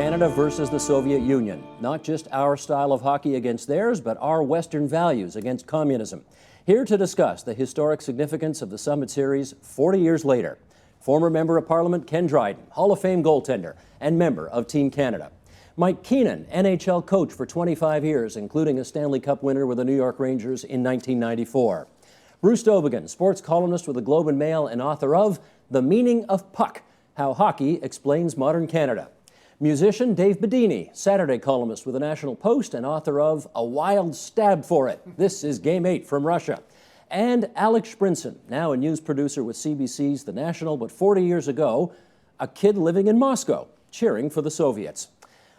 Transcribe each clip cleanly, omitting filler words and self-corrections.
Canada versus the Soviet Union. Not just our style of hockey against theirs, but our Western values against communism. Here to discuss the historic significance of the Summit Series 40 years later, former Member of Parliament Ken Dryden, Hall of Fame goaltender and member of Team Canada. Mike Keenan, NHL coach for 25 years, including a Stanley Cup winner with the New York Rangers in 1994. Bruce Dobigan, sports columnist with the Globe and Mail and author of The Meaning of Puck, How Hockey Explains Modern Canada. Musician Dave Bedini, Saturday columnist with the National Post and author of A Wild Stab for It. This is Game 8 from Russia. And Alex Sprinson, now a news producer with CBC's The National, but 40 years ago, a kid living in Moscow, cheering for the Soviets.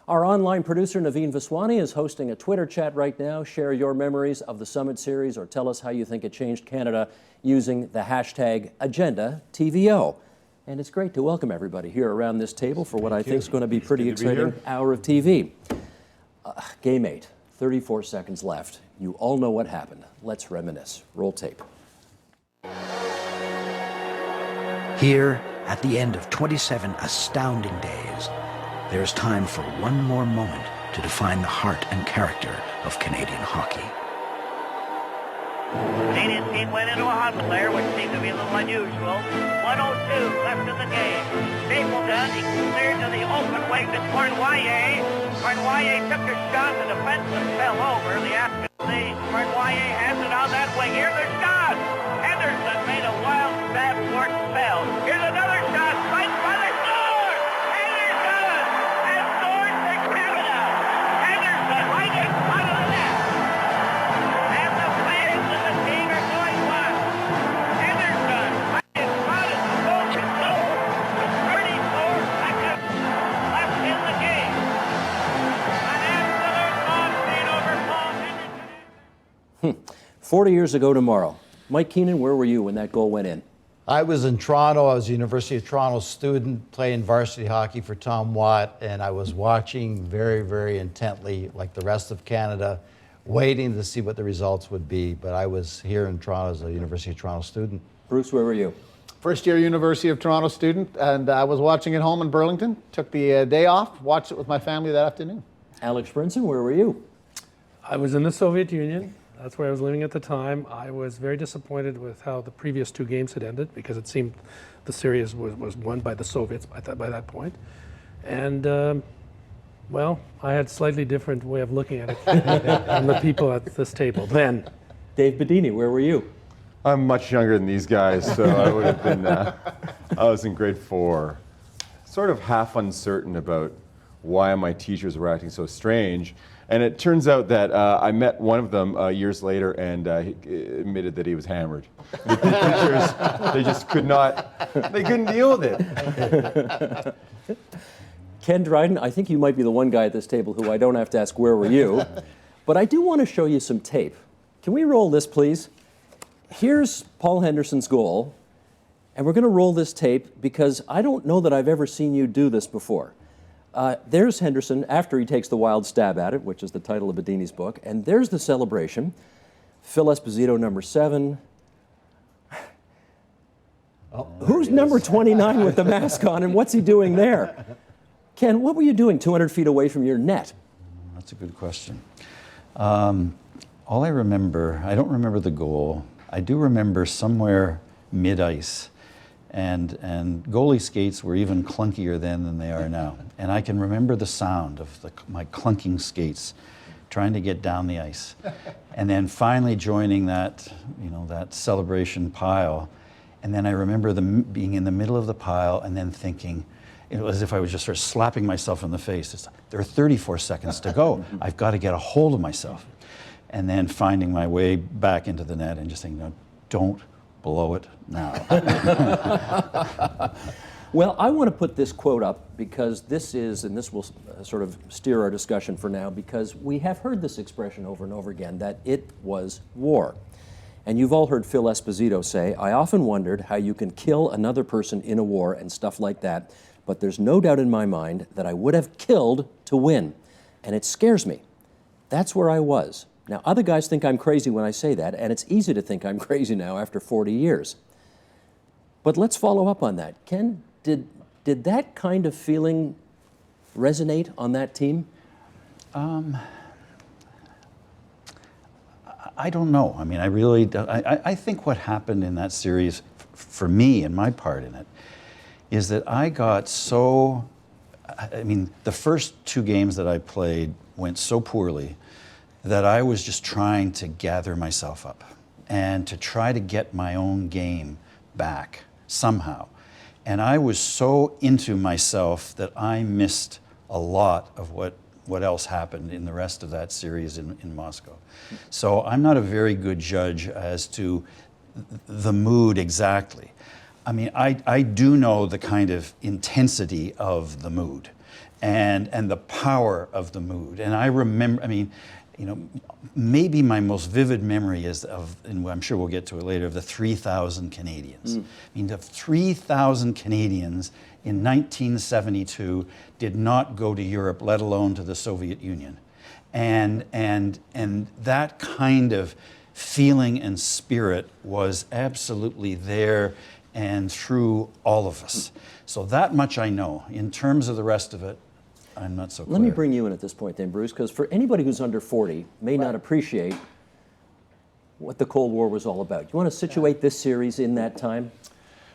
Our online producer, Naveen Vaswani, is hosting a Twitter chat right now. Share your memories of the Summit Series or tell us how you think it changed Canada using the hashtag AgendaTVO. And it's great to welcome everybody here around this table for what I think is going to be pretty exciting hour of TV. Game 8, 34 seconds left. You all know what happened. Let's reminisce. Roll tape. Here, at the end of 27 astounding days, there's time for one more moment to define the heart and character of Canadian hockey. Canadian team went into a hot flare, which seemed to be a little unusual. 1:02 left in the game. Stapleton, he cleared to the open wing to Cornwallis. Cornwallis took a shot, the defenseman fell over. Cornwallis has it on that wing. Here's the shot! Henderson made a wild stab for it, fell. Here's another shot, right by the score! Henderson has scored for Canada! Henderson right in front of the net! And the fans of the team are going wild! Henderson right in front of the goal to go! 34 seconds left in the game! An absolute monster over Paul Henderson. 40 years ago tomorrow. Mike Keenan, where were you when that goal went in? I was in Toronto. I was a University of Toronto student playing varsity hockey for Tom Watt, and I was watching very, very intently, like the rest of Canada, waiting to see what the results would be. But I was here in Toronto as a University of Toronto student. Bruce, where were you? First year University of Toronto student, and I was watching at home in Burlington. Took the day off, watched it with my family that afternoon. Alex Sprinson, where were you? I was in the Soviet Union. That's where I was living at the time. I was very disappointed with how the previous two games had ended because it seemed the series was won by the Soviets by that point. And, well, I had a slightly different way of looking at it than the people at this table then. Dave Bedini, where were you? I'm much younger than these guys, so I would have been, I was in grade 4. Sort of half uncertain about why my teachers were acting so strange. And it turns out that I met one of them years later, and he admitted that he was hammered. The teachers, they just they couldn't deal with it. Ken Dryden, I think you might be the one guy at this table who I don't have to ask where were you, but I do want to show you some tape. Can we roll this, please? Here's Paul Henderson's goal, and we're going to roll this tape because I don't know that I've ever seen you do this before. There's Henderson after he takes the wild stab at it, which is the title of Bedini's book, and there's the celebration. Phil Esposito, number 7. Oh, who's number 29 with the mask on, and what's he doing there? Ken, what were you doing 200 feet away from your net? That's a good question. All I remember, I don't remember the goal. I do remember somewhere mid-ice. And goalie skates were even clunkier then than they are now. And I can remember the sound of my clunking skates trying to get down the ice. And then finally joining that, that celebration pile. And then I remember being in the middle of the pile and then thinking, it was as if I was just sort of slapping myself in the face. There are 34 seconds to go. I've got to get a hold of myself. And then finding my way back into the net and just thinking, no, don't blow it now. Well, I want to put this quote up because this will sort of steer our discussion for now, because we have heard this expression over and over again, that it was war. And you've all heard Phil Esposito say, I often wondered how you can kill another person in a war and stuff like that, but there's no doubt in my mind that I would have killed to win. And it scares me. That's where I was. Now, other guys think I'm crazy when I say that, and it's easy to think I'm crazy now after 40 years. But let's follow up on that. Ken, did that kind of feeling resonate on that team? I don't know. I mean, I really don't. I think what happened in that series, for me and my part in it, is that I got so, I mean, the first 2 games that I played went so poorly that I was just trying to gather myself up and to try to get my own game back somehow. And I was so into myself that I missed a lot of what else happened in the rest of that series in Moscow. So I'm not a very good judge as to the mood exactly. I mean, I do know the kind of intensity of the mood and the power of the mood. And I remember, I mean, you know, maybe my most vivid memory is of, and I'm sure we'll get to it later, of the 3,000 Canadians. I mean, the 3,000 Canadians in 1972 did not go to Europe, let alone to the Soviet Union. And that kind of feeling and spirit was absolutely there and through all of us. So that much I know. In terms of the rest of it, I'm not so clear. Let me bring you in at this point then, Bruce, because for anybody who's under 40 may not appreciate what the Cold War was all about. You want to situate this series in that time?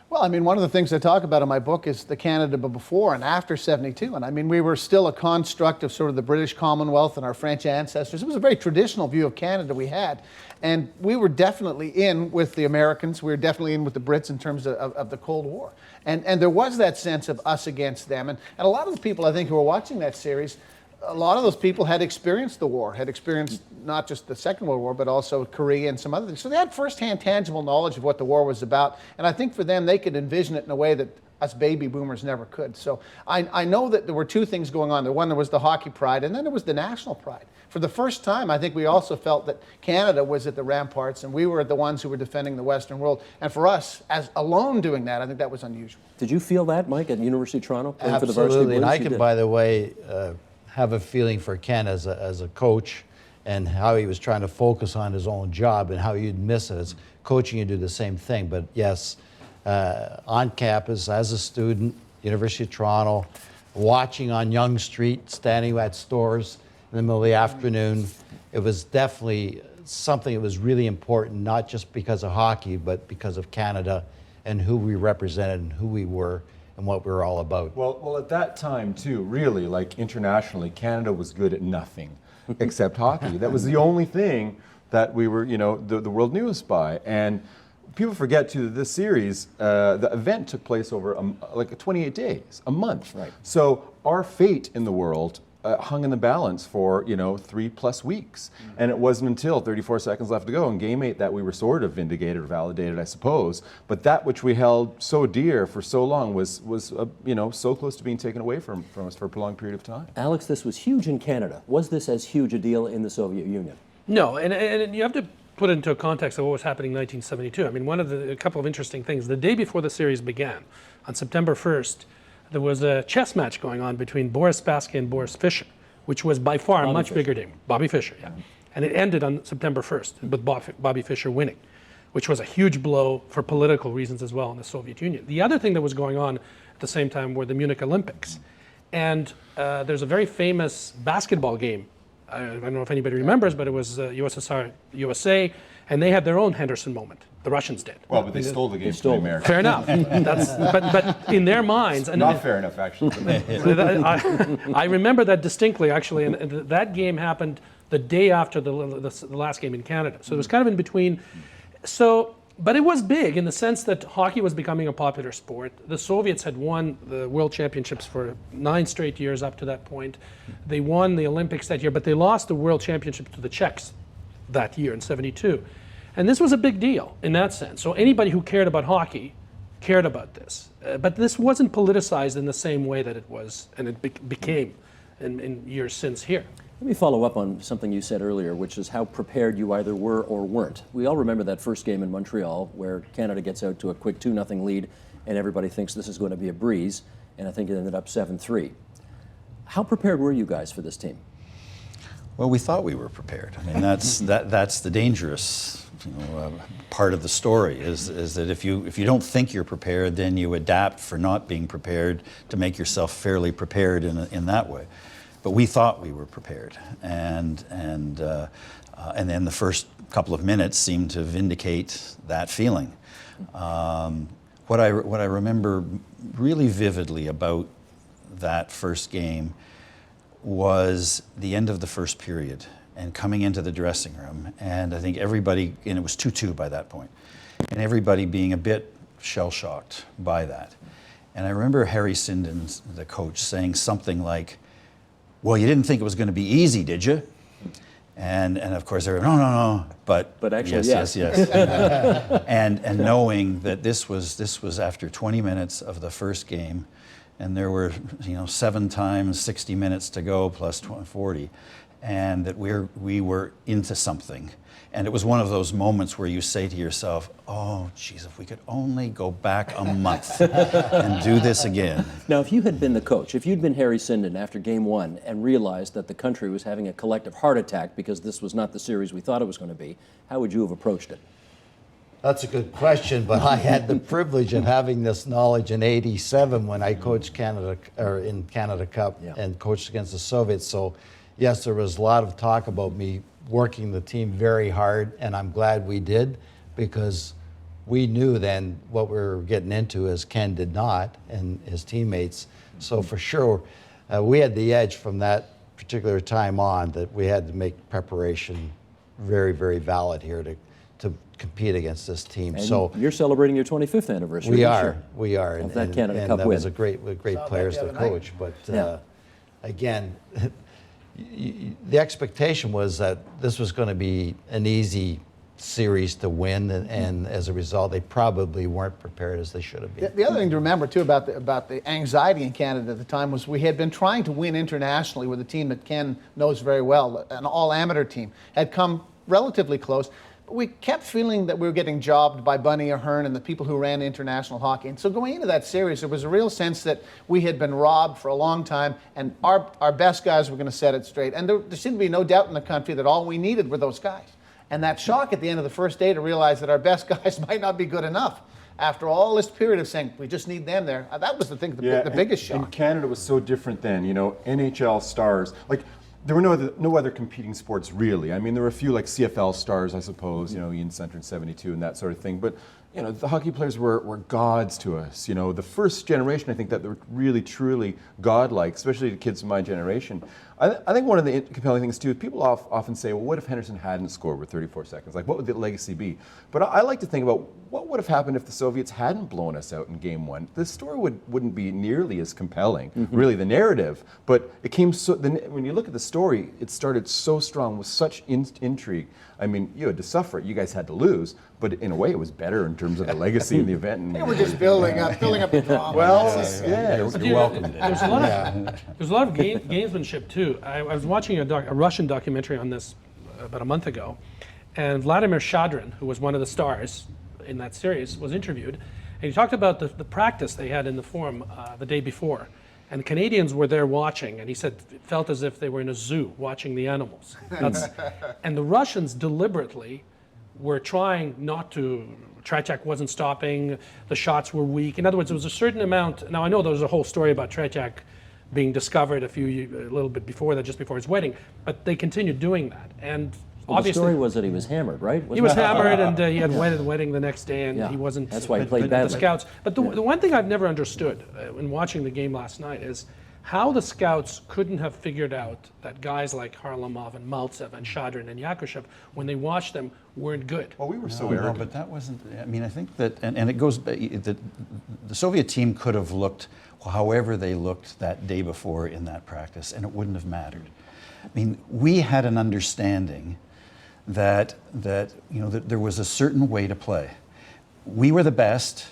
Well, I mean, one of the things I talk about in my book is the Canada before and after 72. And I mean, we were still a construct of sort of the British Commonwealth and our French ancestors. It was a very traditional view of Canada we had. And we were definitely in with the Americans. We were definitely in with the Brits in terms of the Cold War. And there was that sense of us against them. And a lot of the people, I think, who were watching that series, a lot of those people had experienced the war, had experienced not just the Second World War, but also Korea and some other things. So they had firsthand tangible knowledge of what the war was about. And I think for them, they could envision it in a way that us baby boomers never could. So I know that there were 2 things going on. One, there was the hockey pride, and then there was the national pride. For the first time, I think we also felt that Canada was at the ramparts, and we were the ones who were defending the Western world. And for us, as alone doing that, I think that was unusual. Did you feel that, Mike, at University of Toronto? Playing for the Varsity Absolutely, Blues? and I You can, did. by the way, have a feeling for Ken as a coach and how he was trying to focus on his own job and how you'd miss it. As coaching, you do the same thing. But yes, on campus, as a student, University of Toronto, watching on Yonge Street, standing at stores in the middle of the afternoon, it was definitely something that was really important, not just because of hockey, but because of Canada and who we represented and who we were and what we were all about. Well, at that time too, really, like internationally, Canada was good at nothing except hockey. That was the only thing that we were, you know, the world knew us by. And people forget too that this series, the event took place over like 28 days, a month. Right. So our fate in the world hung in the balance for, you know, 3+ weeks. And it wasn't until 34 seconds left to go in Game 8 that we were sort of vindicated or validated, I suppose. But that which we held so dear for so long was you know, so close to being taken away from us for a prolonged period of time. Alex, this was huge in Canada. Was this as huge a deal in the Soviet Union? No, and you have to put it into a context of what was happening in 1972. I mean, a couple of interesting things. The day before the series began, on September 1st, there was a chess match going on between Boris Spassky and Boris Fischer, which was by far a much bigger game. Bobby Fischer, yeah. And it ended on September 1st with Bobby Fischer winning, which was a huge blow for political reasons as well in the Soviet Union. The other thing that was going on at the same time were the Munich Olympics. And there's a very famous basketball game. I don't know if anybody remembers, but it was USSR, USA, and they had their own Henderson moment. The Russians did. Well, but they stole the game from the Americans. Fair enough. But in their minds, and Not fair enough, actually. I remember that distinctly, actually, and that game happened the day after the last game in Canada. So it was kind of in between. So, but it was big in the sense that hockey was becoming a popular sport. The Soviets had won the World Championships for 9 straight years up to that point. They won the Olympics that year, but they lost the World Championship to the Czechs that year in '72. And this was a big deal in that sense. So anybody who cared about hockey cared about this. But this wasn't politicized in the same way that it was, and it became in years since here. Let me follow up on something you said earlier, which is how prepared you either were or weren't. We all remember that first game in Montreal where Canada gets out to a quick 2-0 lead and everybody thinks this is going to be a breeze, and I think it ended up 7-3. How prepared were you guys for this team? Well, we thought we were prepared. I mean, that's the dangerous part of the story is that if you don't think you're prepared, then you adapt for not being prepared to make yourself fairly prepared in that way. But we thought we were prepared, and then the first couple of minutes seemed to vindicate that feeling. What I remember really vividly about that first game was the end of the first period and coming into the dressing room, and I think everybody, and it was 2-2 by that point, and everybody being a bit shell-shocked by that. And I remember Harry Sinden, the coach, saying something like, "Well, you didn't think it was going to be easy, did you?" And of course they were, no, but actually, yes. and knowing that this was after 20 minutes of the first game, and there were 7 times 60 minutes to go plus 40, and that we were into something. And it was one of those moments where you say to yourself, "Oh, geez, if we could only go back a month and do this again." Now, if you had been the coach, if you'd been Harry Sinden after game 1 and realized that the country was having a collective heart attack because this was not the series we thought it was going to be, how would you have approached it? That's a good question, but I had the privilege of having this knowledge in '87 when I coached Canada, or in Canada Cup, and coached against the Soviets. So, yes, there was a lot of talk about me working the team very hard, and I'm glad we did, because we knew then what we were getting into, as Ken did not, and his teammates. So for sure, we had the edge from that particular time on, that we had to make preparation very, very valid here to compete against this team. And so you're celebrating your 25th anniversary. we this are, year. we are, Of that Canada and Cup that win. was a great players to coach. But again, the expectation was that this was going to be an easy series to win, and as a result, they probably weren't prepared as they should have been. The other thing to remember too about the anxiety in Canada at the time was we had been trying to win internationally with a team that Ken knows very well, an all-amateur team, had come relatively close. But we kept feeling that we were getting jobbed by Bunny Ahern and the people who ran international hockey. And so going into that series, there was a real sense that we had been robbed for a long time, and our best guys were going to set it straight. And there seemed to be no doubt in the country that all we needed were those guys. And that shock at the end of the first day to realize that our best guys might not be good enough after all this period of saying, we just need them there. That was the thing, the biggest shock. And Canada was so different then, NHL stars. Like, there were no other competing sports really. I mean, there were a few like CFL stars, I suppose, Ian Center in '72 and that sort of thing. But the hockey players were gods to us. The first generation, I think, that were really truly godlike, especially the kids of my generation. I think one of the compelling things too is people often say, well, what if Henderson hadn't scored with 34 seconds? Like, what would the legacy be? But I like to think about what would have happened if the Soviets hadn't blown us out in game 1. The story wouldn't be nearly as compelling, really, the narrative. But it came when you look at the story, it started so strong with such intrigue. I mean, you had to suffer it. You guys had to lose. But in a way, it was better in terms of the legacy and the event. And they were just building up the drama. Well, you're welcome. There's a lot of gamesmanship too. I was watching a Russian documentary on this about a month ago, and Vladimir Shadrin, who was one of the stars in that series, was interviewed, and he talked about the practice they had in the Forum the day before. And the Canadians were there watching, and he said it felt as if they were in a zoo watching the animals. And the Russians deliberately were trying not to. Tretiak wasn't stopping, the shots were weak. In other words, there was a certain amount. Now, I know there was a whole story about Tretiak being discovered a little bit before that, just before his wedding, but they continued doing that. And obviously, the story was that he was hammered, right? He was hammered, and he had the wedding the next day, and he wasn't. That's why he played badly. The scouts. But the one thing I've never understood in watching the game last night is how the scouts couldn't have figured out that guys like Harlamov and Maltsev and Shadrin and Yakushev, when they watched them, weren't good. Well, we were so No, arrogant. but that wasn't. I mean, I think that, and it goes. The Soviet team could have looked however they looked that day before in that practice, and it wouldn't have mattered. I mean, we had an understanding that there was a certain way to play. We were the best,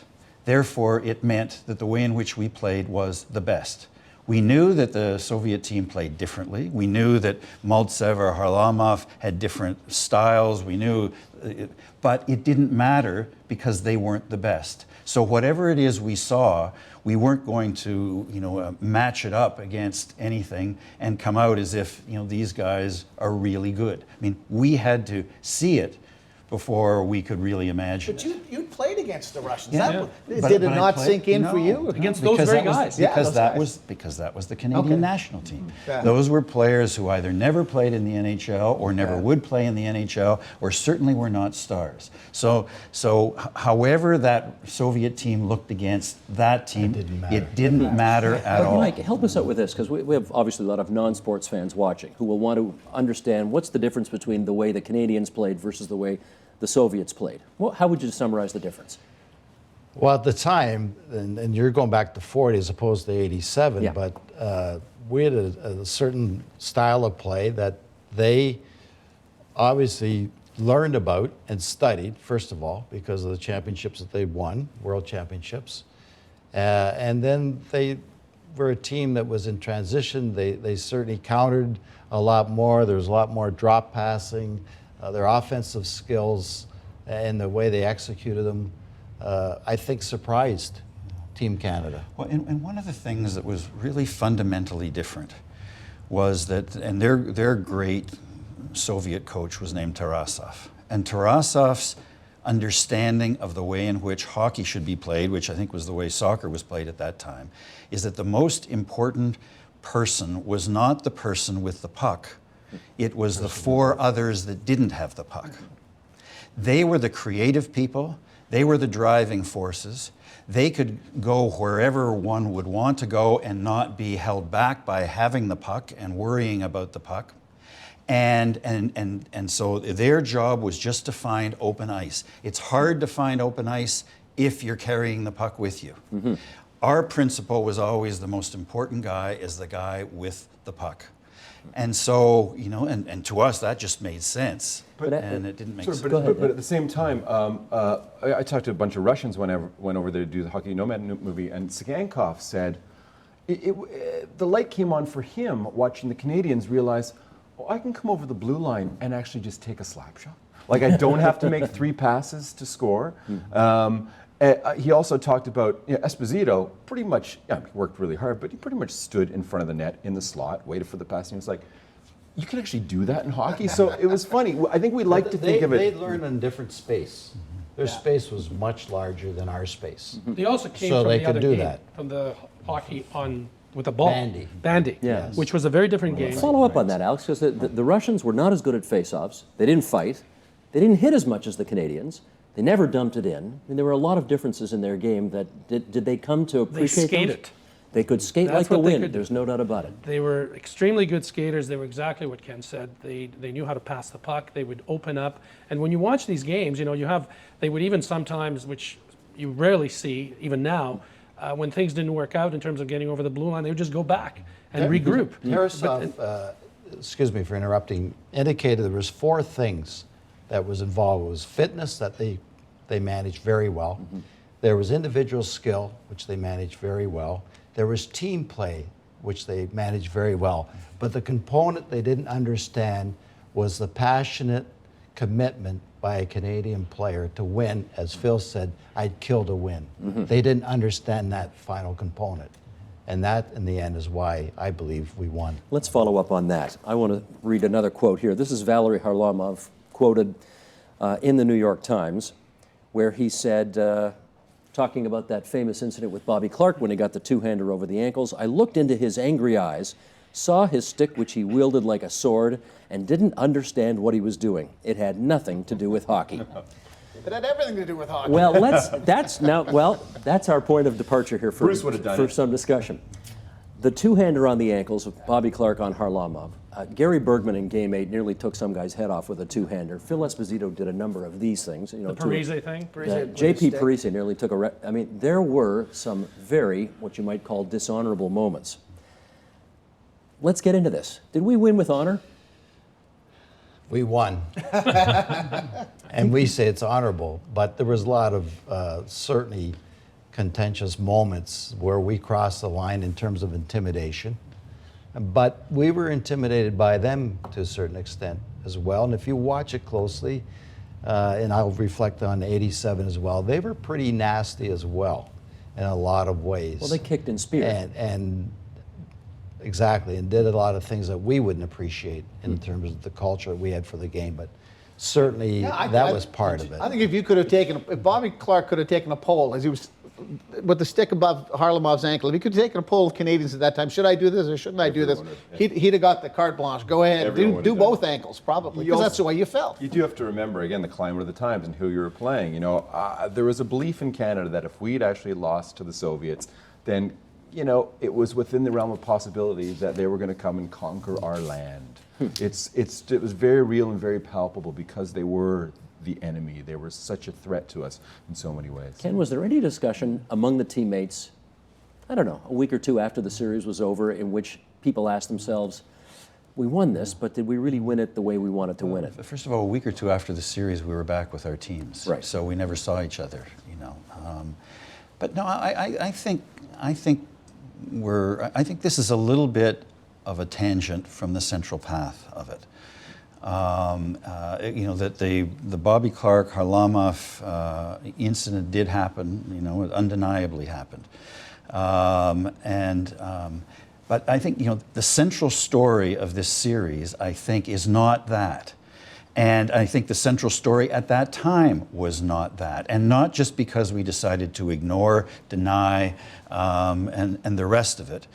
therefore it meant that the way in which we played was the best. We knew that the Soviet team played differently. We knew that Maltsev or Harlamov had different styles. We knew, but it didn't matter because they weren't the best. So whatever it is we saw, we weren't going to, match it up against anything and come out as if, these guys are really good. I mean, we had to see it before we could really imagine But it. you played against the Russians. Yeah. Did it not sink in for you? Against those very guys. Because those that was the Canadian national team. Yeah. Those were players who either never played in the NHL or never would play in the NHL, or certainly were not stars. So however that Soviet team looked against that team, it didn't matter at all. Mike, help us out with this, because we have obviously a lot of non-sports fans watching who will want to understand what's the difference between the way the Canadians played versus the way the Soviets played. Well, how would you summarize the difference? Well, at the time, and you're going back to 40 as opposed to 87, Yeah. but we had a certain style of play that they obviously learned about and studied, first of all, because of the championships that they won, world championships. And then they were a team that was in transition. They certainly countered a lot more. There was a lot more drop passing. Their offensive skills and the way they executed them, I think, surprised Team Canada. Well, and one of the things that was really fundamentally different was that, and their great Soviet coach was named Tarasov. And Tarasov's understanding of the way in which hockey should be played, which I think was the way soccer was played at that time, is that the most important person was not the person with the puck. It was the four others that didn't have the puck. They were the creative people. They were the driving forces. They could go wherever one would want to go and not be held back by having the puck and worrying about the puck. And so their job was just to find open ice. It's hard to find open ice if you're carrying the puck with you. Mm-hmm. Our principle was always the most important guy is the guy with the puck. And so, and to us, that just made sense. And it didn't make sense. But at the same time, I talked to a bunch of Russians when I went over there to do the Hockey Nomad movie, and Sagankov said the light came on for him watching the Canadians realize, I can come over the blue line and actually just take a slap shot. Like, I don't have to make 3 passes to score. He also talked about Esposito pretty much, he worked really hard, but he pretty much stood in front of the net in the slot, waited for the pass, and he was like, you can actually do that in hockey? So it was funny. I think we like to think of it. They learned in different space. Their space was much larger than our space. They also came So from they the could other do game, that. from the hockey on with a ball. Bandy. Yeah. Which was a very different game. Follow up on that, Alex, because the Russians were not as good at face-offs. They didn't fight. They didn't hit as much as the Canadians. They never dumped it in. And there were a lot of differences in their game that did they come to appreciate They those? skated. They could skate That's like the what they wind. could do. There's no doubt about it. They were extremely good skaters. They were exactly what Ken said. They knew how to pass the puck. They would open up. And when you watch these games, they would even sometimes, which you rarely see even now, when things didn't work out in terms of getting over the blue line, they would just go back and regroup. Tarasov, excuse me for interrupting, indicated there was 4 things that was involved. It was fitness that they managed very well. Mm-hmm. There was individual skill, which they managed very well. There was team play, which they managed very well. But the component they didn't understand was the passionate commitment by a Canadian player to win. As Phil said, I'd kill to win. Mm-hmm. They didn't understand that final component. And that, in the end, is why I believe we won. Let's follow up on that. I want to read another quote here. This is Valery Harlamov quoted in the New York Times, where he said, talking about that famous incident with Bobby Clark when he got the 2-hander over the ankles, I looked into his angry eyes, saw his stick which he wielded like a sword, and didn't understand what he was doing. It had nothing to do with hockey. It had everything to do with hockey. Well, that's our point of departure here for some discussion. The 2-hander on the ankles of Bobby Clark on Harlamov. Gary Bergman in Game 8 nearly took some guy's head off with a 2-hander. Phil Esposito did a number of these things. The Parise thing? J.P. Parise nearly took there were some very, what you might call, dishonorable moments. Let's get into this. Did we win with honor? We won. And we say it's honorable, but there was a lot of certainly contentious moments where we crossed the line in terms of intimidation. But we were intimidated by them to a certain extent as well. And if you watch it closely, and I'll reflect on '87 as well, they were pretty nasty as well in a lot of ways. Well, they kicked and speared. And exactly, and did a lot of things that we wouldn't appreciate in terms of the culture that we had for the game. But certainly that was part of it. I think if Bobby Clark could have taken a poll as he was with the stick above Harlamov's ankle, if he could have taken a poll of Canadians at that time, should I do this or shouldn't I do this? He'd have got the carte blanche. Go ahead, do both ankles probably, because that's the way you felt. You do have to remember, again, the climate of the times and who you were playing. You know, there was a belief in Canada that if we'd actually lost to the Soviets, then, you know, it was within the realm of possibility that they were going to come and conquer our land. It was very real and very palpable because they were the enemy. They were such a threat to us in so many ways. Ken, was there any discussion among the teammates, I don't know, a week or two after the series was over, in which people asked themselves, we won this, but did we really win it the way we wanted to win it? First of all, a week or two after the series, we were back with our teams. Right. So we never saw each other, you know. But no, I think this is a little bit of a tangent from the central path of it. You know, that the Bobby Clark, Harlamov incident did happen, you know, it undeniably happened. But I think, you know, the central story of this series, I think, is not that. And I think the central story at that time was not that. And not just because we decided to ignore, deny, and the rest of it.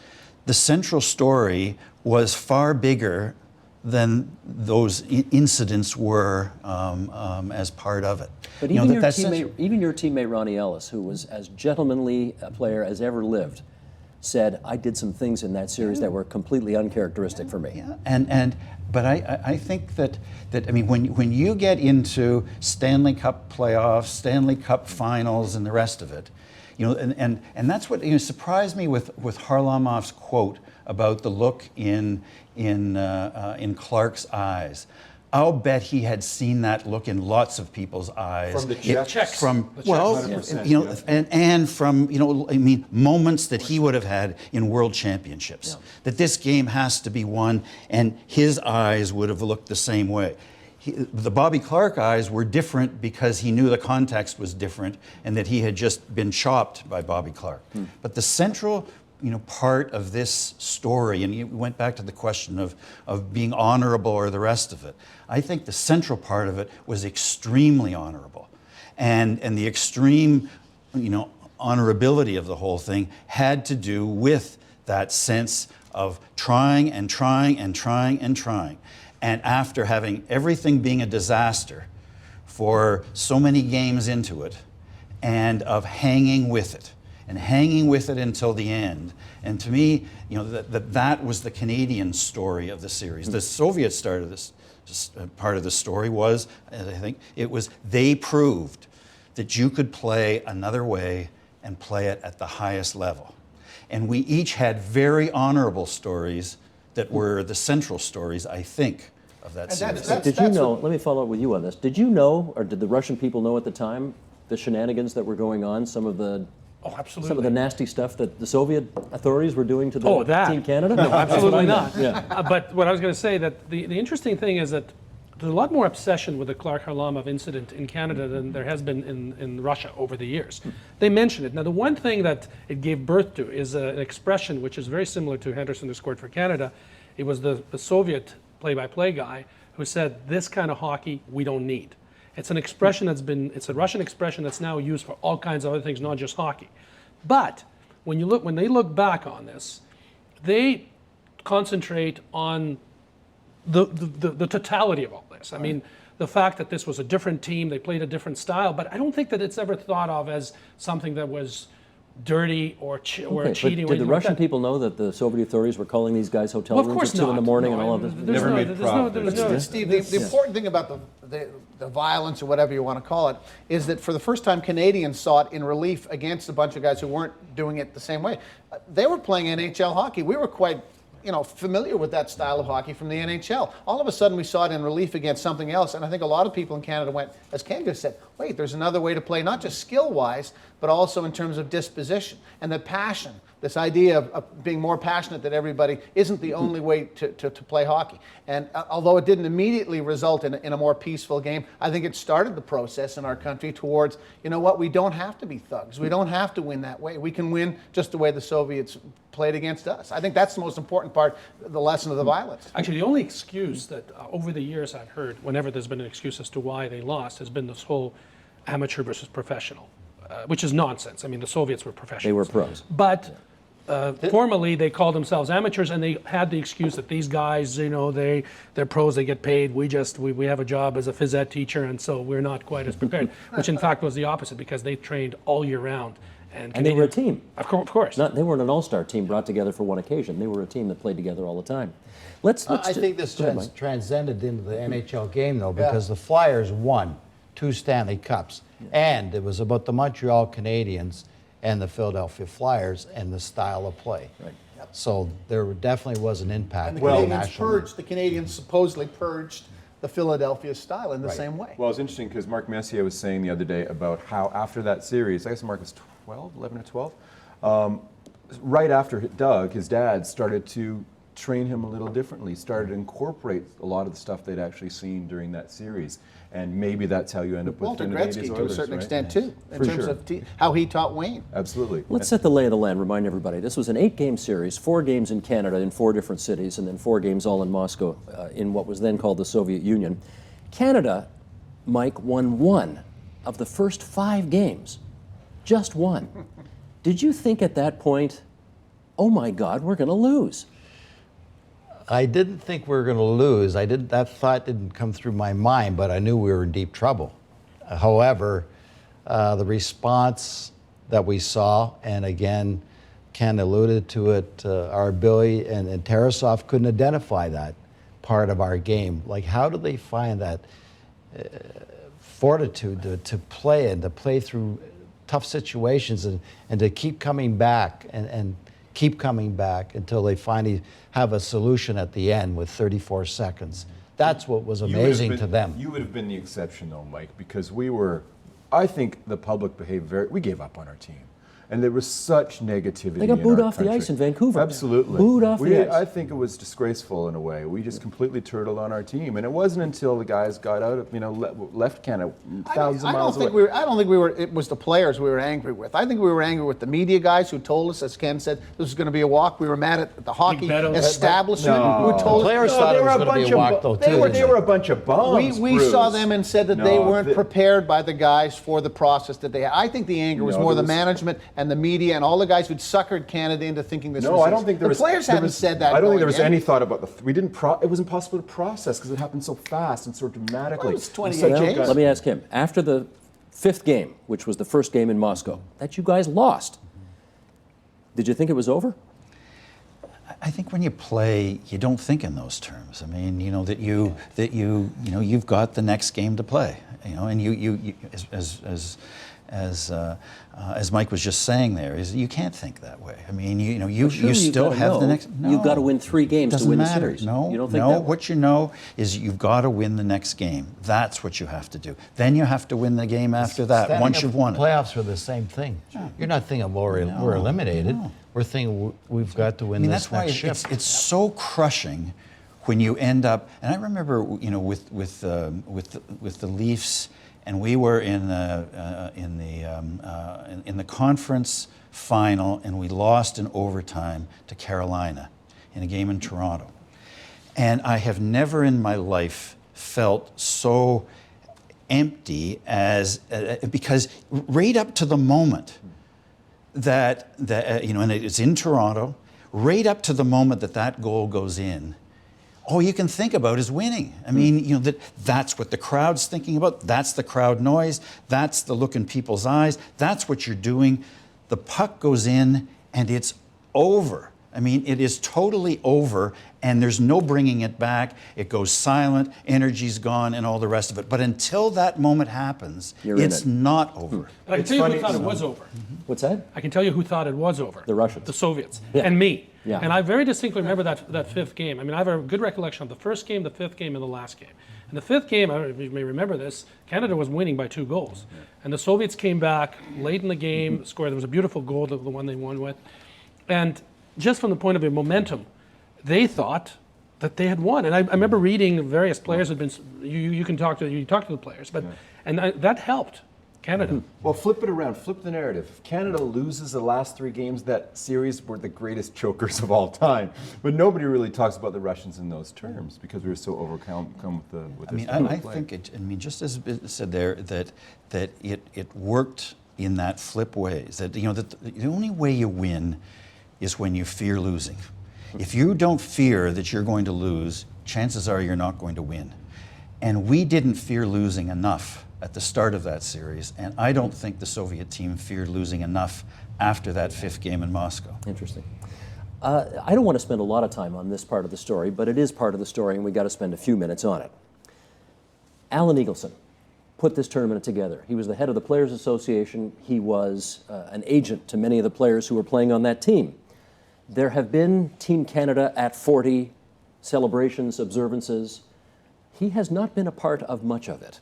The central story was far bigger than those incidents were as part of it. But even, even your teammate Ronnie Ellis, who was as gentlemanly a player as ever lived, said, I did some things in that series that were completely uncharacteristic for me. Yeah. But I think that I mean, when you get into Stanley Cup playoffs, Stanley Cup finals, and the rest of it, you know, and that's what, you know, surprised me with Harlamov's quote about the look in Clark's eyes. I'll bet he had seen that look in lots of people's eyes. From the Czechs. You know, and from, you know, I mean, moments that he would have had in world championships. Yeah. That this game has to be won, and his eyes would have looked the same way. The Bobby Clark eyes were different because he knew the context was different and that he had just been chopped by Bobby Clark. But the central, you know, part of this story, and you went back to the question of being honorable or the rest of it. I think the central part of it was extremely honorable, and the extreme, you know, honorability of the whole thing had to do with that sense of trying and trying and trying and trying, and after having everything being a disaster for so many games into it, and of hanging with it. And hanging with it until the end. And to me, you know, that was the Canadian story of the series. The Soviet start of this part of the story was, I think, it was they proved that you could play another way and play it at the highest level. And we each had very honorable stories that were the central stories, I think, of that series. Did you know, let me follow up with you on this. Did you know, or did the Russian people know at the time, the shenanigans that were going on, some of the nasty stuff that the Soviet authorities were doing to the Team Canada? No, absolutely not. Yeah. But what I was going to say, that the interesting thing is that there's a lot more obsession with the Clark-Harlamov incident in Canada than there has been in Russia over the years. They mention it. Now, the one thing that it gave birth to is an expression which is very similar to Henderson, who scored for Canada. It was the Soviet play-by-play guy who said, this kind of hockey we don't need. It's an expression it's a Russian expression that's now used for all kinds of other things, not just hockey. But when they look back on this, they concentrate on the totality of all this. I mean, the fact that this was a different team, they played a different style, but I don't think that it's ever thought of as something that was dirty or cheating. But did the Russian people know that the Soviet authorities were calling these guys hotel Well, of rooms course at 2 in the morning not. and all of this? Never made profit. Steve, the important thing about the violence, or whatever you want to call it, is that for the first time Canadians saw it in relief against a bunch of guys who weren't doing it the same way. They were playing NHL hockey. We were quite familiar with that style of hockey from the NHL. All of a sudden we saw it in relief against something else, and I think a lot of people in Canada went, as Ken just said, wait, there's another way to play, not just skill-wise, but also in terms of disposition and the passion. This idea of being more passionate than everybody isn't the only way to play hockey. And although it didn't immediately result in a more peaceful game, I think it started the process in our country towards, we don't have to be thugs. We don't have to win that way. We can win just the way the Soviets played against us. I think that's the most important part, the lesson of the violence. Actually, the only excuse that over the years I've heard, whenever there's been an excuse as to why they lost, has been this whole amateur versus professional, which is nonsense. I mean, the Soviets were professionals. They were pros. But formally, they called themselves amateurs, and they had the excuse that these guys, they're pros, they get paid. We have a job as a phys ed teacher, and so we're not quite as prepared. Which in fact was the opposite, because they trained all year round. And they were a team. Of course. They weren't an all-star team brought together for one occasion. They were a team that played together all the time. I think this transcended into the NHL game, though, because the Flyers won 2 Stanley Cups, and it was about the Montreal Canadiens and the Philadelphia Flyers and the style of play. Right. So there definitely was an impact. And the Canadians supposedly purged the Philadelphia style in the same way. Well, it's interesting because Mark Messier was saying the other day about how after that series, I guess Mark was 11 or 12, right after Doug, his dad, started to train him a little differently, started to incorporate a lot of the stuff they'd actually seen during that series. And maybe that's how you end up with Walter Canadians Gretzky to a Oilers, certain right? extent too, in terms of how he taught Wayne. Absolutely. Let's set the lay of the land, remind everybody. This was an 8-game series, 4 games in Canada in 4 different cities, and then 4 games all in Moscow in what was then called the Soviet Union. Canada, Mike, won 1 of the first 5 games. Just 1. Did you think at that point, oh my God, we're going to lose? I didn't think we were going to lose. That thought didn't come through my mind, but I knew we were in deep trouble. However, the response that we saw, and again, Ken alluded to it, our ability, and Tarasov couldn't identify that part of our game. Like, how do they find that fortitude to play and to play through tough situations and to keep coming back and keep coming back until they finally have a solution at the end with 34 seconds. That's what was amazing to them. You would have been the exception, though, Mike, because I think the public behaved we gave up on our team. And there was such negativity. They got booed off the ice in Vancouver. Absolutely. Booed off the ice. I think it was disgraceful in a way. We just completely turtled on our team. And it wasn't until the guys got out of, left Canada thousands of miles away. I don't think it was the players we were angry with. I think we were angry with the media guys who told us, as Ken said, this was going to be a walk. We were mad at the hockey establishment who told us. Players thought it was going to be a walk, though, too. They were a bunch of bums. We saw them and said that they weren't prepared by the guys for the process that they had. I think the anger was more the management and the media and all the guys who'd suckered Canada into thinking this was. No, I don't think there was. The players haven't said that. I don't think there was any thought about we didn't. It was impossible to process because it happened so fast and so dramatically. Well, it was 28 games. Let me ask him. After the 5th game, which was the first game in Moscow, that you guys lost, did you think it was over? I think when you play, you don't think in those terms. I mean, you've got the next game to play. And you as Mike was just saying there, is you can't think that way. I mean, you still have the next. No, you've got to win 3 games to win the matter. series. No, you don't think no. that? What you know is you've got to win the next game. That's what you have to do. Then you have to win the game after that. Once you've won it. Playoffs are the same thing. You're not thinking we're eliminated. No. We're thinking we've got to win this next shift. That's why it's so crushing when you end up. And I remember, with the Leafs. And we were in the conference final, and we lost in overtime to Carolina in a game in Toronto. And I have never in my life felt so empty because right up to the moment that and it's in Toronto, right up to the moment that goal goes in. All you can think about is winning. I mean, that's what the crowd's thinking about. That's the crowd noise. That's the look in people's eyes. That's what you're doing. The puck goes in, and it's over. I mean, it is totally over, and there's no bringing it back. It goes silent, energy's gone, and all the rest of it. But until that moment happens, it's not over. But I can tell you who thought it was over. What's that? I can tell you who thought it was over. The Russians. The Soviets. Yeah. And me. Yeah. And I very distinctly remember that fifth game. I mean, I have a good recollection of the first game, the fifth game, and the last game. And the fifth game, I don't know if you may remember this, Canada was winning by 2 goals. Yeah. And the Soviets came back late in the game, scored. There was a beautiful goal, the one they won with. And just from the point of view of momentum, they thought that they had won. And I remember reading various players had been, you talk to the players, but that helped Canada. Well, flip it around, flip the narrative. If Canada loses the last 3 games, that series were the greatest chokers of all time. But nobody really talks about the Russians in those terms because we were so overcome with I mean, I think it, I mean, just as it said there, that it worked in that flip ways. That, you know, that the only way you win is when you fear losing. If you don't fear that you're going to lose, chances are you're not going to win. And we didn't fear losing enough at the start of that series, and I don't think the Soviet team feared losing enough after that 5th game in Moscow. Interesting. I don't want to spend a lot of time on this part of the story, but it is part of the story, and we got to spend a few minutes on it. Alan Eagleson put this tournament together. He was the head of the Players Association. He was an agent to many of the players who were playing on that team. There have been Team Canada at 40 celebrations, observances. He has not been a part of much of it.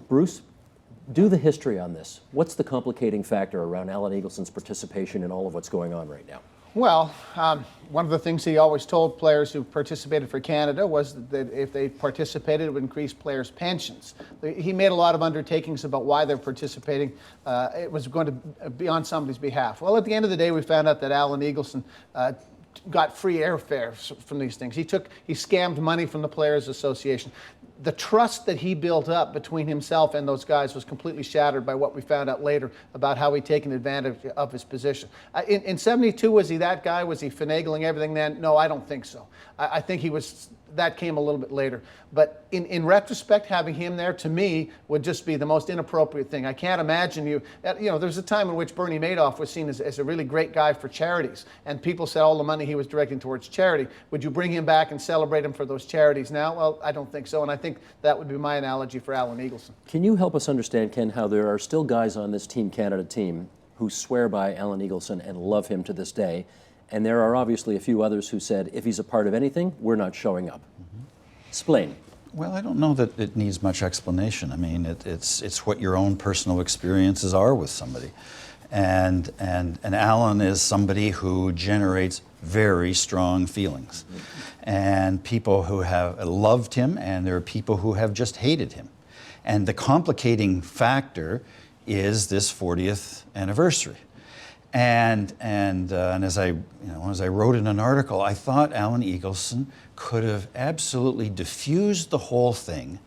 Bruce, do the history on this. What's the complicating factor around Alan Eagleson's participation in all of what's going on right now? Well, one of the things he always told players who participated for Canada was that if they participated, it would increase players' pensions. He made a lot of undertakings about why they're participating. It was going to be on somebody's behalf. Well, at the end of the day, we found out that Alan Eagleson got free airfare from these things. He scammed money from the Players Association. The trust that he built up between himself and those guys was completely shattered by what we found out later about how he'd taken advantage of his position. In 72, was he that guy? Was he finagling everything then? No, I don't think so. I think he was. That came a little bit later. But in retrospect, having him there, to me, would just be the most inappropriate thing. I can't imagine you know, there's a time in which Bernie Madoff was seen as a really great guy for charities, and people said all the money he was directing towards charity. Would you bring him back and celebrate him for those charities now? Well, I don't think so, and I think that would be my analogy for Alan Eagleson. Can you help us understand, Ken, how there are still guys on this Team Canada team who swear by Alan Eagleson and love him to this day, and there are obviously a few others who said, if he's a part of anything, we're not showing up. Explain. Well, I don't know that it needs much explanation. I mean, it's what your own personal experiences are with somebody. And Alan is somebody who generates very strong feelings. And people who have loved him, and there are people who have just hated him. And the complicating factor is this 40th anniversary. And as I wrote in an article, I thought Alan Eagleson could have absolutely diffused the whole thing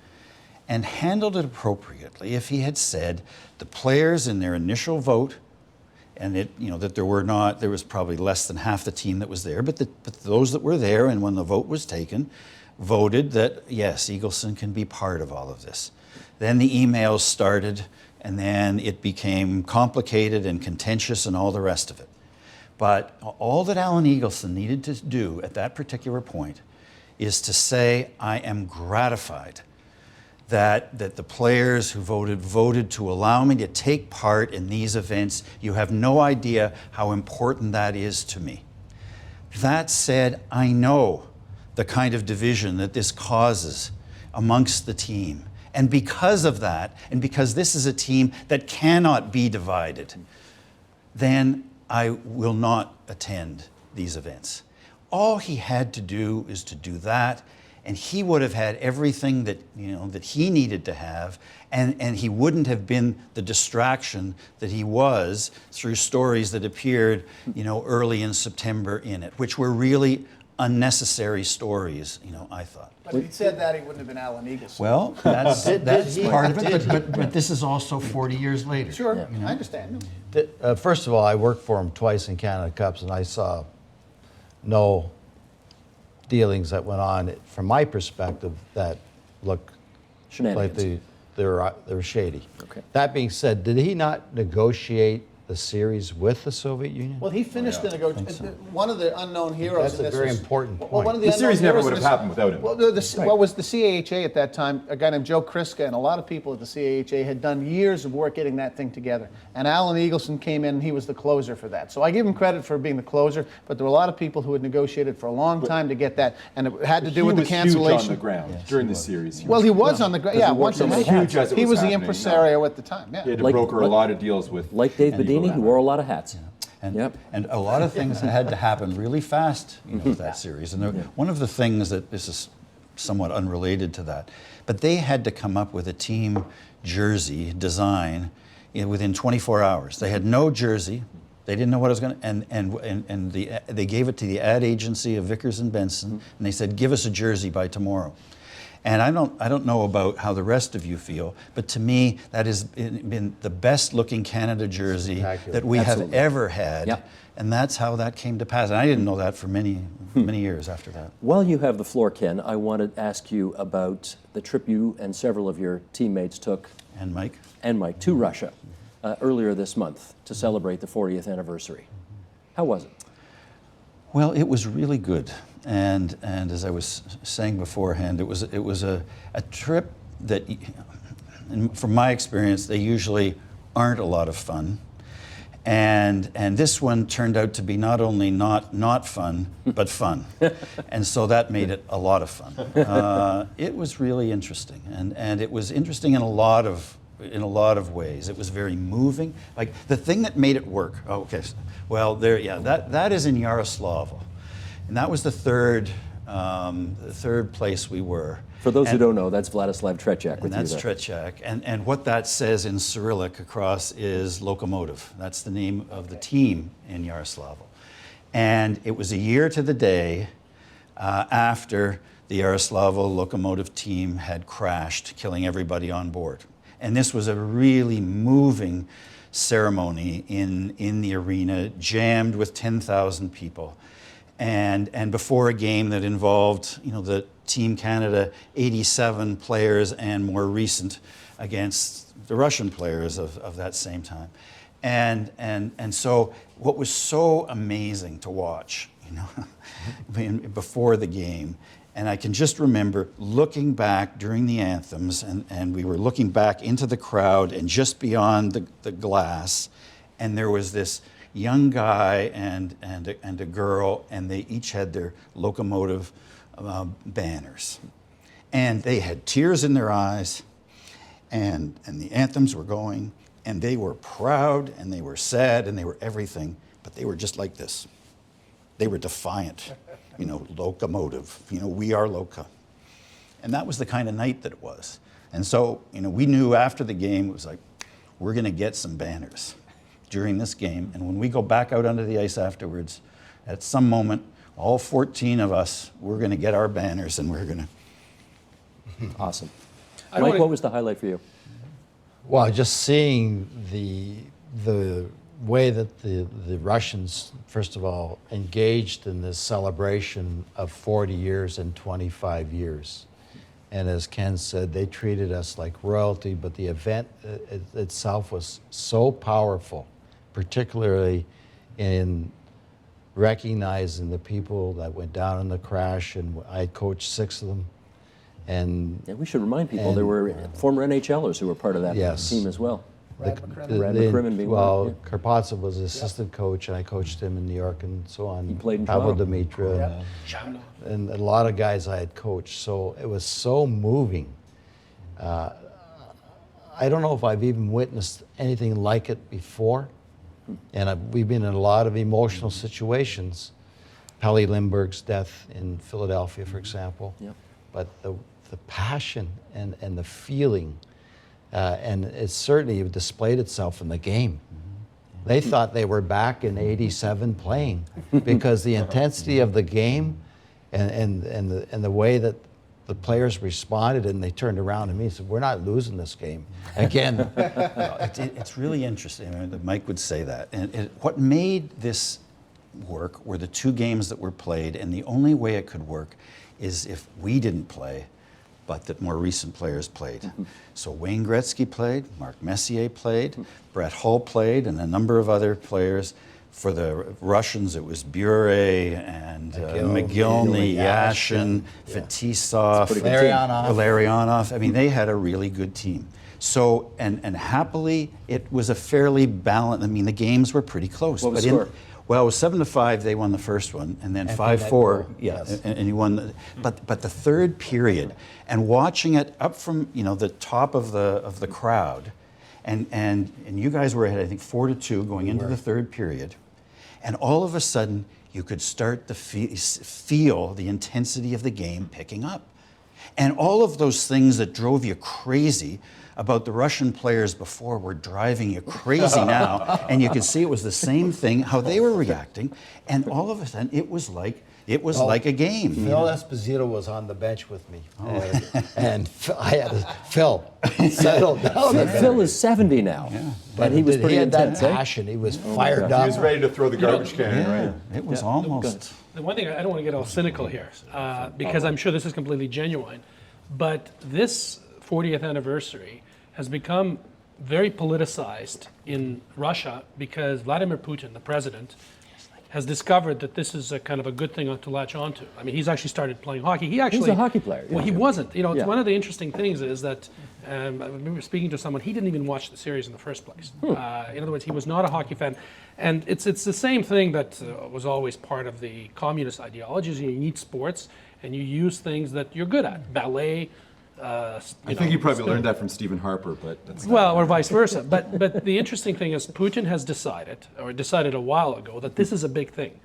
and handled it appropriately if he had said the players in their initial vote, and that there was probably less than half the team that was there, but those that were there, and when the vote was taken, voted that yes, Eagleson can be part of all of this. Then the emails started, and then it became complicated and contentious and all the rest of it. But all that Alan Eagleson needed to do at that particular point is to say, I am gratified that the players who voted to allow me to take part in these events. You have no idea how important that is to me. That said, I know the kind of division that this causes amongst the team. And because of that, and because this is a team that cannot be divided, then I will not attend these events. All he had to do is to do that, and he would have had everything that he needed to have, and he wouldn't have been the distraction that he was through stories that appeared, early in September in it, which were really unnecessary stories, I thought. But if he'd said that, he wouldn't have been Alan Eagleson. Well, that's part of it, but this is also 40 years later. Sure, I understand. First of all, I worked for him twice in Canada Cups, and I saw no dealings that went on, from my perspective, that look like they were shady. Okay. That being said, did he not negotiate the series with the Soviet Union? Well, he finished the negotiation. One of the unknown heroes. That's in a this very was- important Well, point. one of The unknown series never heroes would in have this- happened without him. Well, what was the CAHA at that time? A guy named Joe Kriska and a lot of people at the CAHA had done years of work getting that thing together. And Alan Eagleson came in and he was the closer for that. So I give him credit for being the closer, but there were a lot of people who had negotiated for a long time to get that, and it had to do with the cancellation. He was huge on the ground during the series. Well, he was on the ground. Yeah, he worked once so it many happened. hats. Huge as it He was was the happening, impresario at the time. Yeah. He had to Like- broker a like- lot of deals with. Like Dave Andy Bedini, he Bohannon. wore a lot of hats. And, Yep. and a lot of things had to happen really fast, with that series. And one of the things that, this is somewhat unrelated to that, but they had to come up with a team jersey design within 24 hours. They had no jersey. They didn't know what it was going to, and they gave it to the ad agency of Vickers and Benson, and they said, give us a jersey by tomorrow. And I don't know about how the rest of you feel, but to me, that has been the best looking Canada jersey Spectacular. that we Absolutely. have ever had. Yep. And that's how that came to pass. And I didn't know that for many years after that. While you have the floor, Ken, I want to ask you about the trip you and several of your teammates took, And Mike? and Mike, to Russia earlier this month to celebrate the 40th anniversary. How was it? Well, it was really good. And as I was saying beforehand, it was a trip that, from my experience, they usually aren't a lot of fun. And this one turned out to be not only not fun, but fun. And so that made it a lot of fun. It was really interesting. And it was interesting in a lot of ways. It was very moving. Like the thing that made it work. Okay, well that is in Yaroslavl, and that was the third place we were. For those who don't know, that's Vladislav Tretiak with And that's you there. Tretiak. And what that says in Cyrillic across is locomotive. That's the name of the team in Yaroslavl. And it was a year to the day after the Yaroslavl locomotive team had crashed, killing everybody on board. And this was a really moving ceremony in the arena, jammed with 10,000 people. And before a game that involved, the Team Canada 87 players and more recent against the Russian players of that same time. And so what was so amazing to watch, before the game, and I can just remember looking back during the anthems, and we were looking back into the crowd and just beyond the glass, and there was this young guy and a girl, and they each had their locomotive banners. And they had tears in their eyes, and the anthems were going, and they were proud, and they were sad, and they were everything, but they were just like this. They were defiant, locomotive, we are Loca. And that was the kind of night that it was. And so, we knew after the game, it was like, we're going to get some banners during this game. And when we go back out onto the ice afterwards, at some moment, all 14 of us, we're going to get our banners and we're going to. Awesome. Mike, what was the highlight for you? Well, just seeing the way that the Russians, first of all, engaged in this celebration of 40 years and 25 years. And as Ken said, they treated us like royalty, but the event itself was so powerful, particularly in recognizing the people that went down in the crash, and I coached 6 of them. And Yeah, we should remind people there were former NHLers who were part of that Yes. team as well. Brad McCrimmon. Brad McCrimmon being well, one, Karpatsev was assistant coach, and I coached him in New York and so on. He played in Pavel Toronto. Dimitra, and a lot of guys I had coached. So it was so moving. I don't know if I've even witnessed anything like it before. And we've been in a lot of emotional situations. Pelle Lindbergh's death in Philadelphia, for example. Yep. But the passion and the feeling, and it certainly displayed itself in the game. They thought they were back in '87 playing because the intensity of the game and the way that the players responded, and they turned around to me and said, "We're not losing this game again." It's really interesting that Mike would say that. And what made this work were the 2 games that were played, and the only way it could work is if we didn't play, but that more recent players played. So Wayne Gretzky played, Mark Messier played, Brett Hull played, and a number of other players. For the Russians, it was Bure and Mogilny, Yashin, Fetisov, Larionov. I mean, they had a really good team. So, and happily, it was a fairly balanced. I mean, the games were pretty close. What was the score? Well, it was 7-5. They won the first one, and then 5-4. Yeah, and he won. But the third period, and watching it up from the top of the crowd, and you guys were ahead, I think 4-2 going into the third period, and all of a sudden you could start to feel the intensity of the game picking up, and all of those things that drove you crazy about the Russian players before were driving you crazy now, and you could see it was the same thing, how they were reacting, and all of a sudden it was like a game. Phil Esposito was on the bench with me, and I had to, Phil, settle down. Phil is 70 now, But he was pretty had intense. that passion. He was fired up. He was ready to throw the garbage can, right? It was almost. The one thing, I don't want to get all cynical here, because I'm sure this is completely genuine, but this 40th anniversary has become very politicized in Russia because Vladimir Putin, the president, has discovered that this is a kind of a good thing to latch onto. I mean, he's actually stared playing hockey. He's a hockey player. Well, he wasn't. It's one of the interesting things is that I remember speaking to someone, he didn't even watch the series in the first place. In other words, he was not a hockey fan. And it's the same thing that was always part of the communist ideologies. You need sports, and you use things that you're good at. Ballet, I think you probably learned that from Stephen Harper, but that's well, or vice versa. But the interesting thing is Putin has decided a while ago, that this is a big thing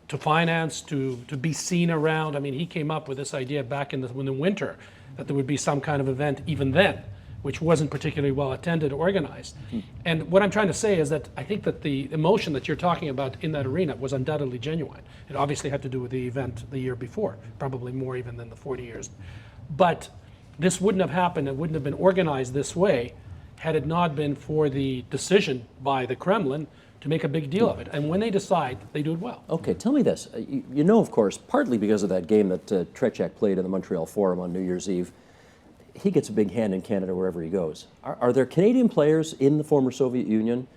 to finance, to be seen around. I mean, he came up with this idea back in the winter that there would be some kind of event even then, which wasn't particularly well attended or organized. And what I'm trying to say is that I think that the emotion that you're talking about in that arena was undoubtedly genuine. It obviously had to do with the event the year before, probably more even than the 40 years. But this wouldn't have happened, it wouldn't have been organized this way had it not been for the decision by the Kremlin to make a big deal of it. And when they decide, they do it well. Okay, tell me this. You know, of course, partly because of that game that Tretiak played in the Montreal Forum on New Year's Eve, he gets a big hand in Canada wherever he goes. Are there Canadian players in the former Soviet Union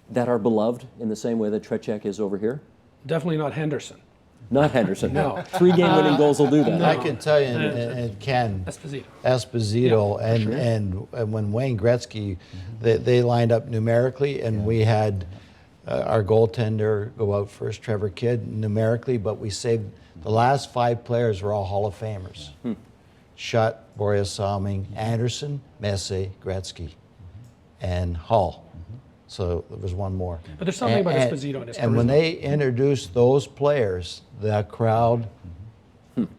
that are beloved in the same way that Tretiak is over here? Definitely not Henderson. Not Henderson. No. 3 game-winning goals will do that. No. I can tell you, and Ken Esposito, and when Wayne Gretzky, they lined up numerically, and we had our goaltender go out first, Trevor Kidd, numerically, but we saved the last 5 players were all Hall of Famers. Schutt, Boreas Salming, Anderson, Messier, Gretzky, and Hall. So there was one more. But there's something about Esposito and his And when charisma. they introduced those players, that crowd,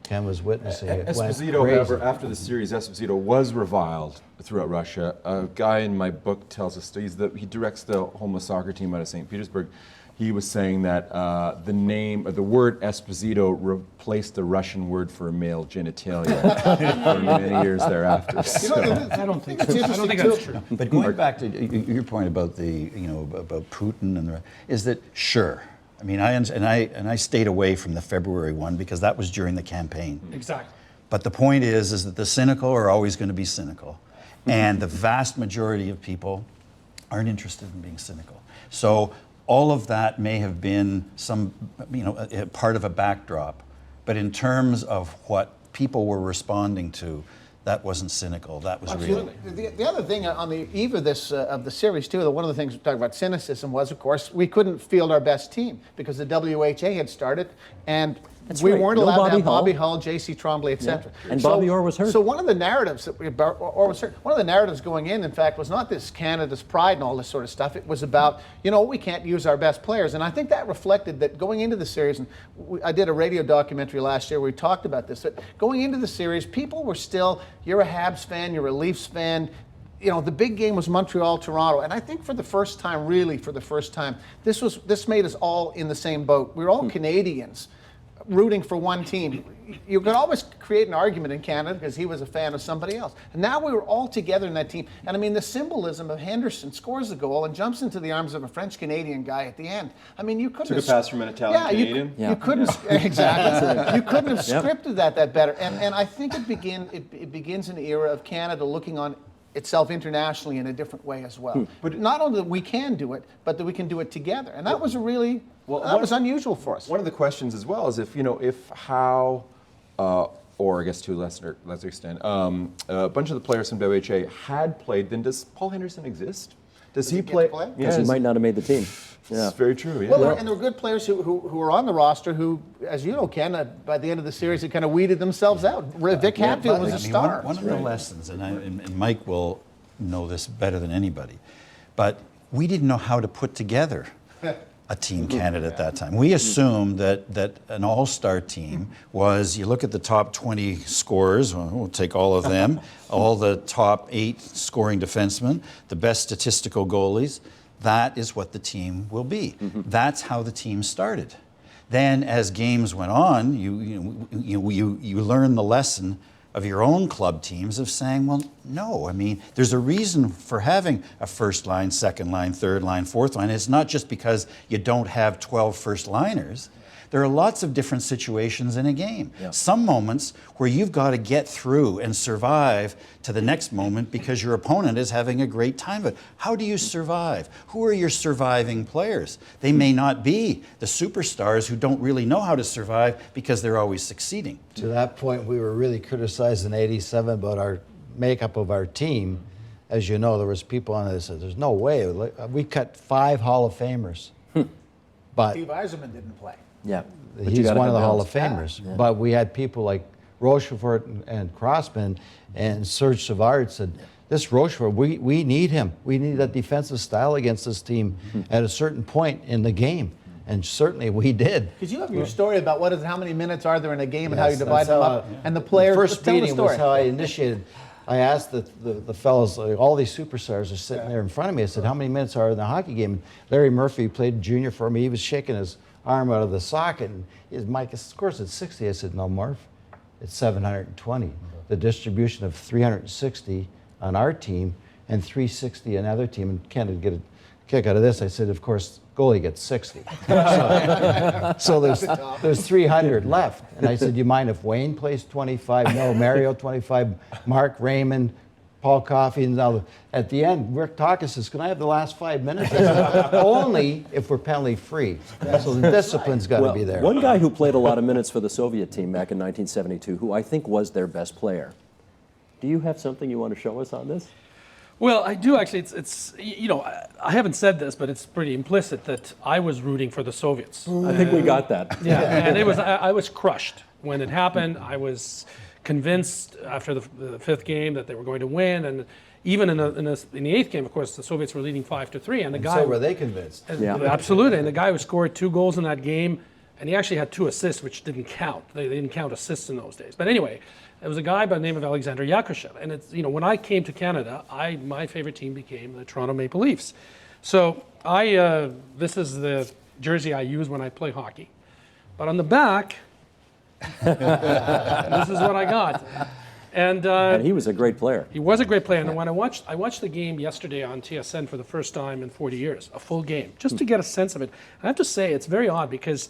Ken was witnessing it, went Esposito, crazy. however, after the series, Esposito was reviled throughout Russia. A guy in my book tells us he directs the homeless soccer team out of St. Petersburg. He was saying that the word Esposito replaced the Russian word for male genitalia for many years thereafter. So. I don't think so. I don't think that's true. But going back to your point about about Putin and is that sure? I mean, I stayed away from the February one because that was during the campaign. Exactly. But the point is that the cynical are always going to be cynical, and the vast majority of people aren't interested in being cynical. So all of that may have been a part of a backdrop, but in terms of what people were responding to, that wasn't cynical. That was real. The other thing on the eve of this of the series too, one of the things we talked about cynicism was, of course, we couldn't field our best team because the WHA had started, and we weren't No allowed to have Bobby Bobby Hull, J.C. Tremblay, etc. And Bobby Orr was hurt. So one of the narratives that Orr was hurt. One of the narratives going in fact, was not this Canada's pride and all this sort of stuff. It was about, we can't use our best players, and I think that reflected that going into the series. And I did a radio documentary last year where we talked about this. That going into the series, people were still, you're a Habs fan, you're a Leafs fan. The big game was Montreal-Toronto, and I think for the first time, this made us all in the same boat. We were all Canadians rooting for one team. You could always create an argument in Canada because he was a fan of somebody else. And now we were all together in that team. And I mean, the symbolism of Henderson scores the goal and jumps into the arms of a French-Canadian guy at the end. I mean, you couldn't Took a pass from an Italian Canadian. You couldn't exactly. You couldn't have scripted that better. And I think it begins an era of Canada looking on itself internationally in a different way as well. But not only that we can do it, but that we can do it together. And that was a really that was unusual for us. One of the questions as well is or I guess to a lesser extent, a bunch of the players from WHA had played, then does Paul Henderson exist? Does he play? Because he might not have made the team. Yeah. It's very true. Yeah. Well, and there were good players who were on the roster who, as you know, Ken, by the end of the series, had kind of weeded themselves out. Vic Hatfield was a star. One of the lessons, and Mike will know this better than anybody, but we didn't know how to put together a Team Canada at that time. We assumed that an all-star team was, you look at the top 20 scorers, we'll take all of them, all the top 8 scoring defensemen, the best statistical goalies, that is what the team will be. That's how the team started. Then as games went on, you learn the lesson of your own club teams of saying, well, no, I mean, there's a reason for having a first line, second line, third line, fourth line. It's not just because you don't have 12 first liners. There are lots of different situations in a game. Yeah. Some moments where you've got to get through and survive to the next moment because your opponent is having a great time of it. How do you survive? Who are your surviving players? They may not be the superstars who don't really know how to survive because they're always succeeding. To that point, we were really criticized in '87 about our makeup of our team. As you know, there was people on it that said, there's no way. We cut 5 Hall of Famers. But Steve Eiserman didn't play. Yeah. He's one of the Hall of Famers. Yeah. But we had people like Rochefort and Crossman and Serge Savard said, this Rochefort, we need him. We need that defensive style against this team at a certain point in the game. And certainly we did. Because you have your story about how many minutes are there in a game and how you divide them up. And the players, the first meeting was how I initiated. I asked the fellows, all these superstars are sitting there in front of me. I said, how many minutes are in the hockey game? Larry Murphy played junior for me. He was shaking his arm out of the socket. And his Mike scores at 60. I said, no, Murph, it's 720. The distribution of 360 on our team and 360 on another team. And Ken would get a kick out of this. I said, of course, goalie gets 60. So there's 300 left. And I said, do you mind if Wayne plays 25? No, Mario 25, Mark Raymond, Paul Coffey. And now at the end, Rick Talkis says, can I have the last 5 minutes? I said, only if we're penalty free. So the discipline's got to be there. One guy who played a lot of minutes for the Soviet team back in 1972, who I think was their best player. Do you have something you want to show us on this? Well, I do actually. It's I haven't said this, but it's pretty implicit that I was rooting for the Soviets. I think we got that. Yeah, and I was crushed when it happened. I was convinced after the 5th game that they were going to win, and even in the 8th game, of course, the Soviets were leading 5-3, and the guy. So were they convinced? Yeah, absolutely. And the guy who scored 2 goals in that game, and he actually had 2 assists, which didn't count. They didn't count assists in those days. But anyway. It was a guy by the name of Alexander Yakushev, and it's when I came to Canada, my favorite team became the Toronto Maple Leafs. So this is the jersey I use when I play hockey, but on the back, this is what I got. And he was a great player. He was a great player, and when I watched the game yesterday on TSN for the first time in 40 years, a full game, just to get a sense of it. I have to say it's very odd because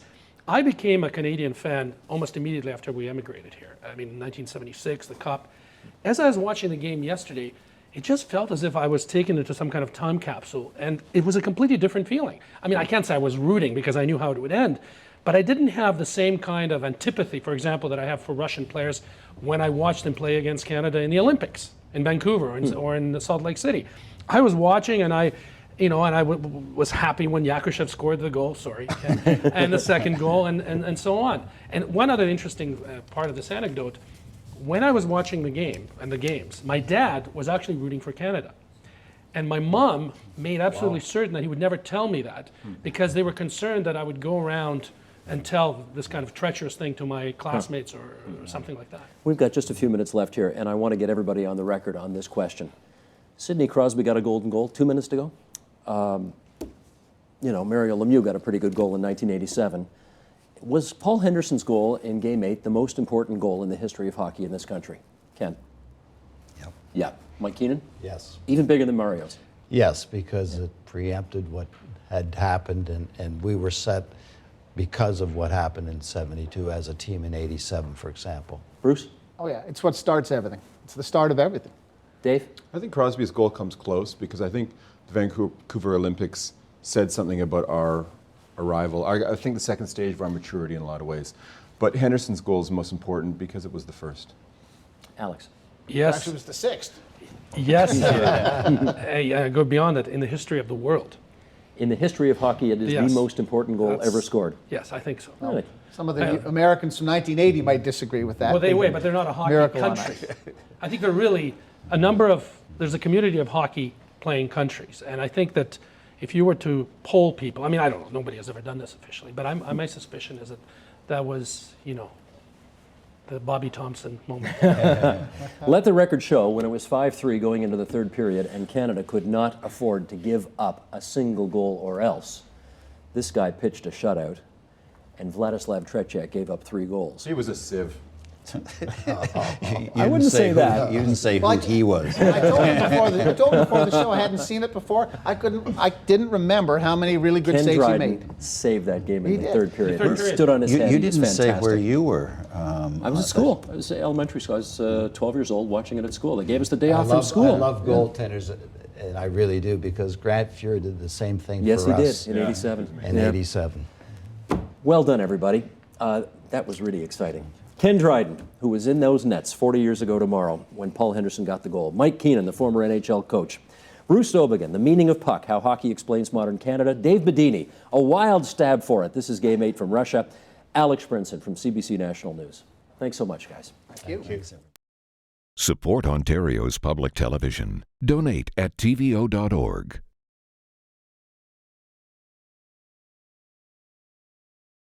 I became a Canadian fan almost immediately after we emigrated here. I mean, in 1976, the Cup. As I was watching the game yesterday, it just felt as if I was taken into some kind of time capsule, and it was a completely different feeling. I mean, I can't say I was rooting because I knew how it would end, but I didn't have the same kind of antipathy, for example, that I have for Russian players when I watched them play against Canada in the Olympics in Vancouver or in Salt Lake City. I was watching, and I was happy when Yakushev scored the goal, and the second goal, and so on. And one other interesting part of this anecdote, when I was watching the game and the games, my dad was actually rooting for Canada. And my mom made absolutely certain that he would never tell me that because they were concerned that I would go around and tell this kind of treacherous thing to my classmates or something like that. We've got just a few minutes left here, and I want to get everybody on the record on this question. Sidney Crosby got a golden goal, 2 minutes to go. Mario Lemieux got a pretty good goal in 1987. Was Paul Henderson's goal in Game 8 the most important goal in the history of hockey in this country? Ken? Yep. Yeah. Mike Keenan? Yes. Even bigger than Mario's? Yes, because it preempted what had happened, and we were set because of what happened in '72 as a team in '87, for example. Bruce? Oh yeah, it's what starts everything. It's the start of everything. Dave? I think Crosby's goal comes close because I think the Vancouver Olympics said something about our arrival. I think the second stage of our maturity in a lot of ways. But Henderson's goal is most important because it was the first. Alex? Yes. Actually, it was the sixth. Yes. Go beyond that. In the history of the world. In the history of hockey, it is Yes. the most important goal That's- ever scored. Yes, I think so. Really? Some of the Americans from 1980 might disagree with that. Well, they wait, but they're not a hockey Miracle on country. Ice. I think they're really there's a community of hockey playing countries. And I think that if you were to poll people, I mean, I don't know, nobody has ever done this officially, but my suspicion is that was, the Bobby Thompson moment. Let the record show when it was 5-3 going into the third period and Canada could not afford to give up a single goal or else. This guy pitched a shutout and Vladislav Tretiak gave up 3 goals. He was a sieve. I wouldn't say that. You didn't say who he was. I told him before the show I hadn't seen it before. I didn't remember how many really good Ken saves he Dryden made. saved that game in He the did. third period. The third He period. stood on his head. You He was didn't say fantastic. where you were. I was at school. I was elementary school. I was 12 years old watching it at school. They gave us the day off from school. I love goaltenders, and I really do, because Grant Fuhr did the same thing Yes, for he us did in '87. in '87. Well done, everybody. That was really exciting. Ken Dryden, who was in those nets 40 years ago tomorrow when Paul Henderson got the goal. Mike Keenan, the former NHL coach. Bruce Dobigan, the meaning of puck, how hockey explains modern Canada. Dave Bedini, a wild stab for it. This is Game 8 from Russia. Alex Brinson from CBC National News. Thanks so much, guys. Thank you. Support Ontario's public television. Donate at tvo.org.